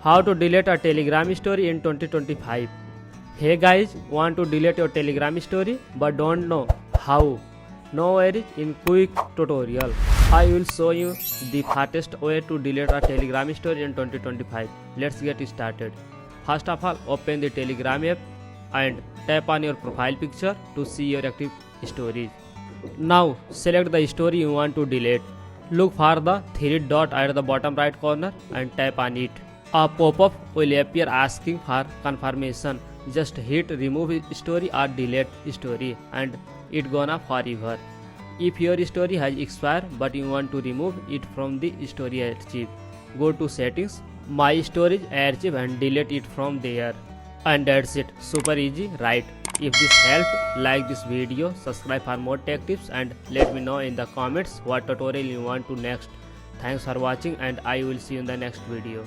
How to delete a Telegram story in 2025. Hey guys, want to delete your Telegram story but don't know how? No worries, in quick tutorial I will show you the fastest way to delete a Telegram story in 2025. Let's get started. First of all, open the Telegram app and tap on your profile picture to see your active stories. Now select the story you want to delete. Look for the three dot at the bottom right corner and tap on it. A pop-up will appear asking for confirmation. Just hit remove story or delete story and it gonna forever. If your story has expired but you want to remove it from the story archive, go to settings, my storage archive and delete it from there. And that's it, super easy, right? If this helped, like this video, subscribe for more tech tips and let me know in the comments what tutorial you want to next. Thanks for watching and I will see you in the next video.